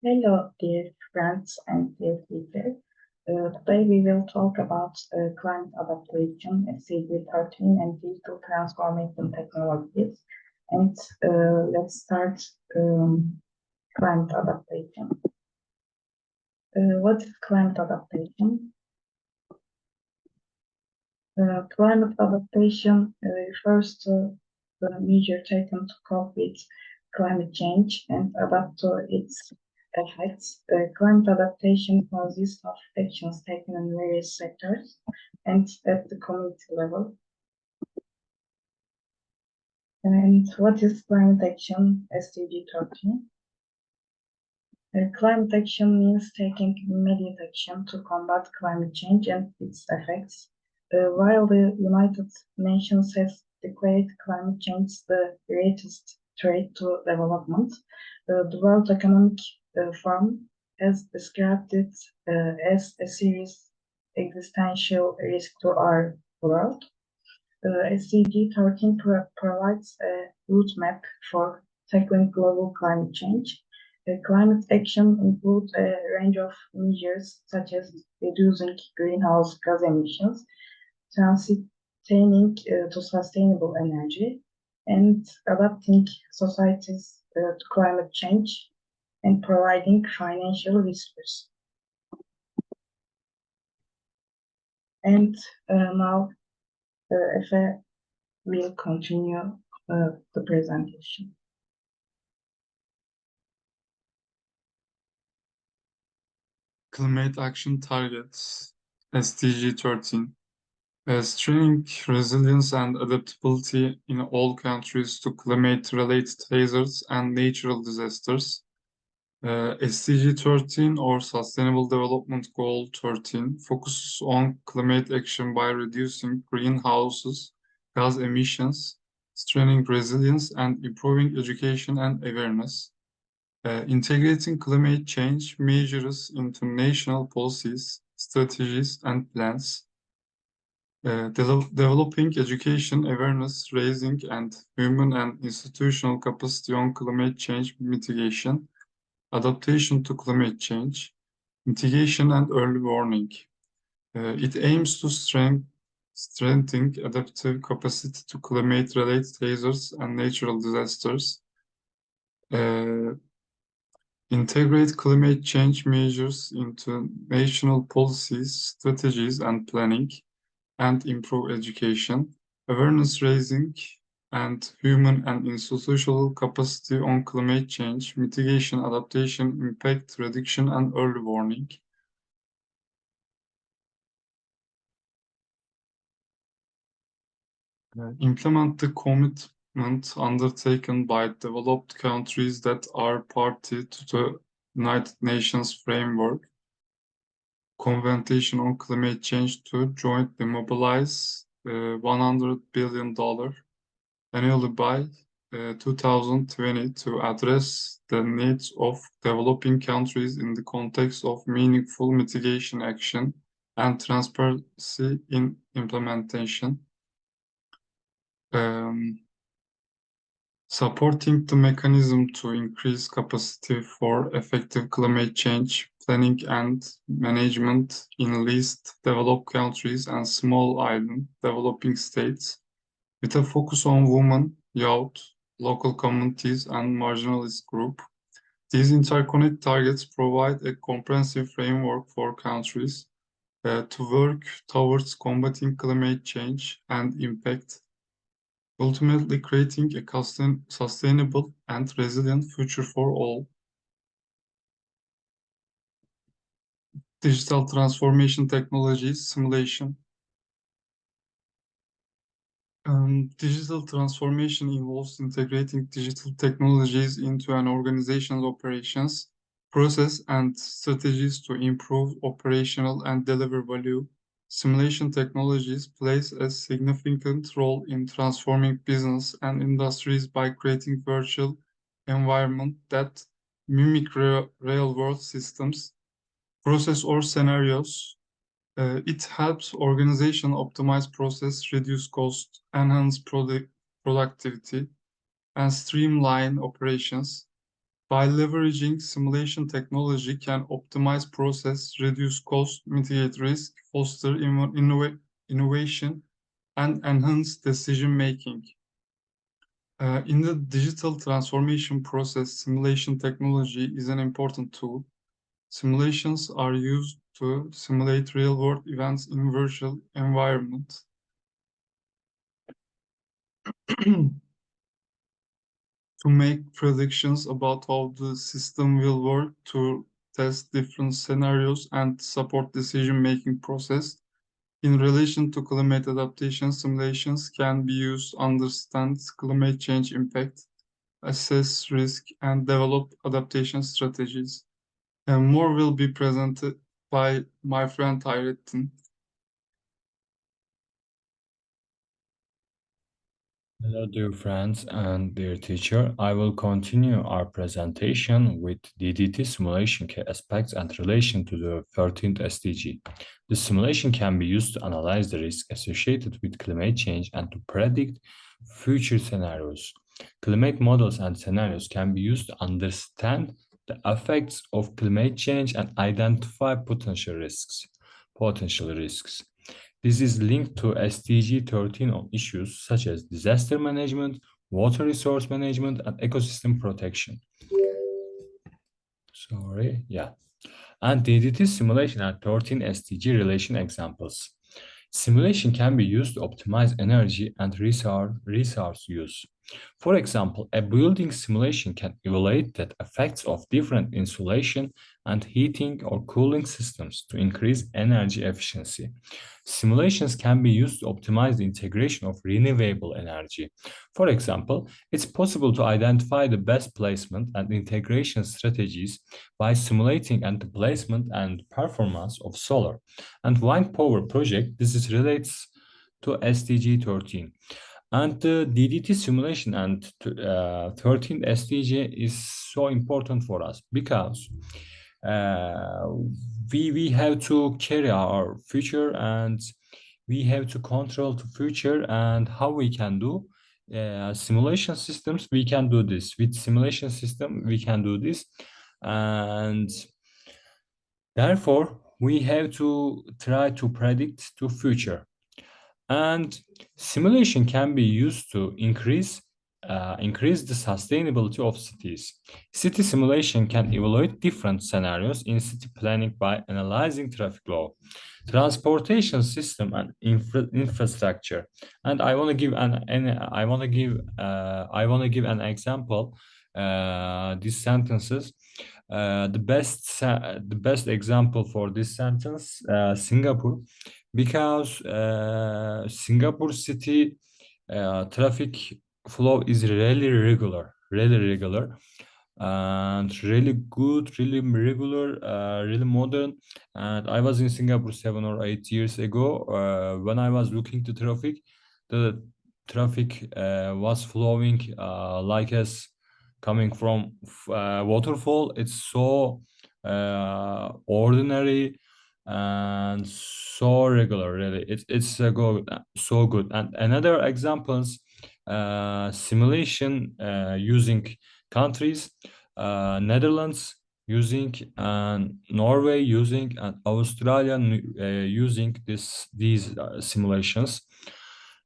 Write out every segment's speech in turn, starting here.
Hello, dear friends and dear teacher. Today we will talk about climate adaptation, SDG 13, and digital transformation technologies. And let's start climate adaptation. What is climate adaptation? Climate adaptation refers to the measure taken to cope with climate change and adapt to its effects. Climate adaptation consists of actions taken in various sectors and at the community level. And what is climate action, SDG 13? Climate action means taking immediate action to combat climate change and its effects. While the United Nations has declared climate change the greatest threat to development, the World Economic Forum has described it as a serious existential risk to our world. SDG 13 provides a roadmap for tackling global climate change. Climate action includes a range of measures such as reducing greenhouse gas emissions, transitioning to sustainable energy, and adapting societies to climate change and providing financial resources. And now, Efe will continue the presentation. Climate Action Targets, SDG 13, strengthening resilience and adaptability in all countries to climate-related hazards and natural disasters. SDG 13 or Sustainable Development Goal 13 focuses on climate action by reducing greenhouse gas emissions, strengthening resilience, and improving education and awareness. Integrating climate change measures into national policies, strategies, and plans. Developing education awareness, raising, and human and institutional capacity on climate change mitigation, adaptation to climate change, mitigation and early warning. It aims to strengthen adaptive capacity to climate-related hazards and natural disasters. Integrate climate change measures into national policies, strategies, and planning, and improve education, awareness raising, and human and institutional capacity on climate change, mitigation, adaptation, impact reduction, and early warning. Implement the commitment undertaken by developed countries that are party to the United Nations Framework Convention on Climate Change to jointly mobilize $100 billion annually by 2020 to address the needs of developing countries in the context of meaningful mitigation action and transparency in implementation. Supporting the mechanism to increase capacity for effective climate change planning and management in least developed countries and small island developing states, with a focus on women, youth, local communities, and marginalized groups. These interconnected targets provide a comprehensive framework for countries to work towards combating climate change and impact, ultimately creating a sustainable and resilient future for all. Digital transformation technologies simulation. Digital transformation involves integrating digital technologies into an organization's operations, process, and strategies to improve operational and deliver value. Simulation technologies plays a significant role in transforming business and industries by creating virtual environments that mimic real-world systems, process, or scenarios. It helps organization optimize process, reduce cost, enhance productivity, and streamline operations. By leveraging simulation technology can optimize process, reduce cost, mitigate risk, foster innovation, and enhance decision making. In the digital transformation process, simulation technology is an important tool. Simulations are used to simulate real-world events in virtual environments. To make predictions about how the system will work, to test different scenarios and support decision-making process. In relation to climate adaptation, simulations can be used to understand climate change impact, assess risk, and develop adaptation strategies. And more will be presented by my friend Hayrettin. Hello, dear friends and dear teacher. I will continue our presentation with DDT simulation key aspects and relation to the 13th SDG. The simulation can be used to analyze the risk associated with climate change and to predict future scenarios. Climate models and scenarios can be used to understand the effects of climate change and identify potential risks. This is linked to SDG 13 on issues such as disaster management, water resource management, and ecosystem protection. And DDT simulation and 13 SDG relation examples. Simulation can be used to optimize energy and resource use. For example, a building simulation can evaluate the effects of different insulation and heating or cooling systems to increase energy efficiency. Simulations can be used to optimize the integration of renewable energy. For example, it's possible to identify the best placement and integration strategies by simulating the placement and performance of solar and wind power project. This relates to SDG 13. And the DDT simulation and 13th SDG is so important for us because we have to carry our future and we have to control the future. And how we can do simulation systems, we can do this. With simulation system, we can do this. And therefore, we have to try to predict the future. And simulation can be used to increase the sustainability of cities. City simulation can evaluate different scenarios in city planning by analyzing traffic flow, transportation system, and infrastructure. And I want to give an example. These sentences. The best example for this sentence, Singapore, because Singapore city traffic flow is really regular and really good, really regular, really modern. And I was in Singapore 7 or 8 years ago. When I was looking to traffic, the traffic was flowing like as coming from waterfall. It's so ordinary and so regular, really. It's so good. And another examples, simulation using countries, Netherlands using and Norway using and Australia using these simulations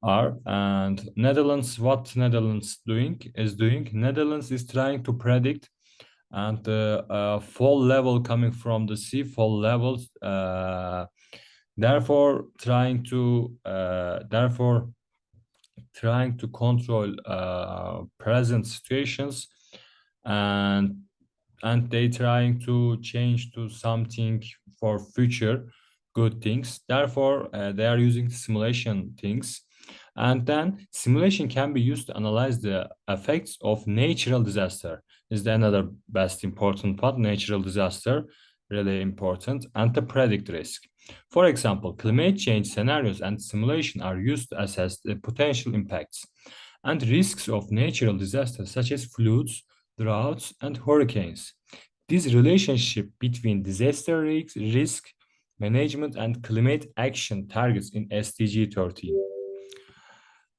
are. And Netherlands, what Netherlands doing, Netherlands is trying to predict and fall level coming from the sea, fall levels, therefore trying to control present situations, and they trying to change to something for future good things. Therefore they are using simulation things. And then simulation can be used to analyze the effects of natural disaster. Is the another best important part. Natural disaster, really important, and to predict risk. For example, climate change scenarios and simulation are used to assess the potential impacts and risks of natural disasters such as floods, droughts, and hurricanes. This relationship between disaster risk management and climate action targets in SDG 13.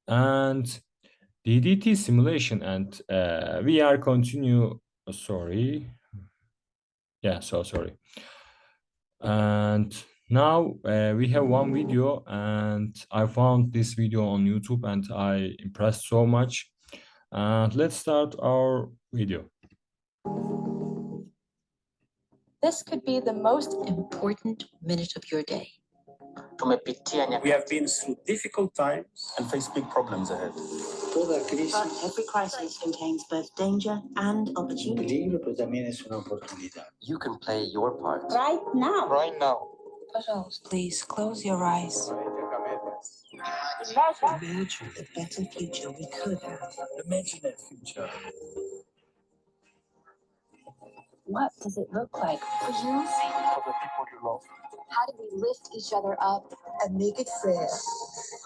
And DDT simulation, and we are continue sorry. Yeah, so sorry. And now we have one video, and I found this video on YouTube and I impressed so much. And let's start our video. This could be the most important minute of your day. We have been through difficult times and face big problems ahead. But every crisis contains both danger and opportunity. You can play your part. Right now. Right now. Please close your eyes. Imagine the better future we could have. Imagine that future. What does it look like for you? For the people you love. How do we lift each other up And make it fair.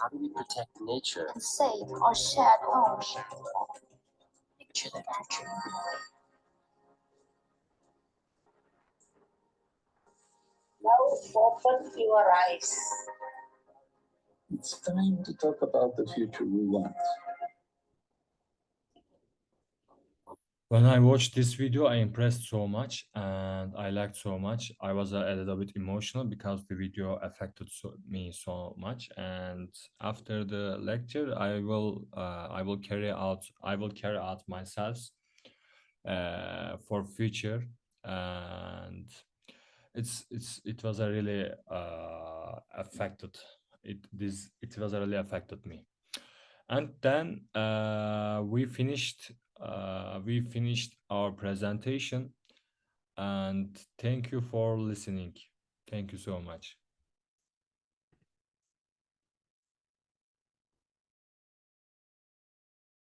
How do we protect nature? and save our shared home? Picture that future. Now open your eyes. It's time to talk about the future we want. When I watched this video, I impressed so much and I liked so much. I was a little bit emotional because the video affected me so much. And after the lecture, I will carry out myself for future. And it was a really affected. It was really affected me. And then we finished our presentation, and thank you for listening. Thank you so much.